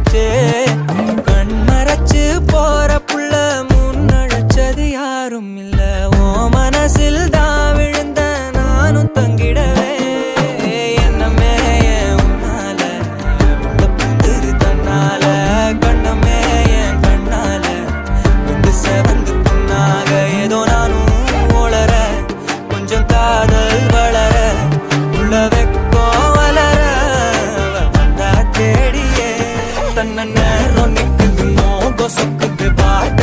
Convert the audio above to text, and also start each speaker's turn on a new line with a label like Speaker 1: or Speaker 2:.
Speaker 1: மாறிச்சே கண் மறைச்சு போற புள்ள முன்னழைச்சது யாரும் இல்ல ஓ மனசில் தான் விழுந்த நானும் தங்கிடவே என்னமே உன்னால புத்துரு தன்னால கண்ணமே என் கண்ணால வந்து செவந்து புண்ணாக ஏதோ நானும் உளற கொஞ்சம் காதல் வளர உள்ள வெக்கோ வளர வந்தா தேடியே தன்ன நேரம் நிக்குது மோக சொக்குது பாட்டு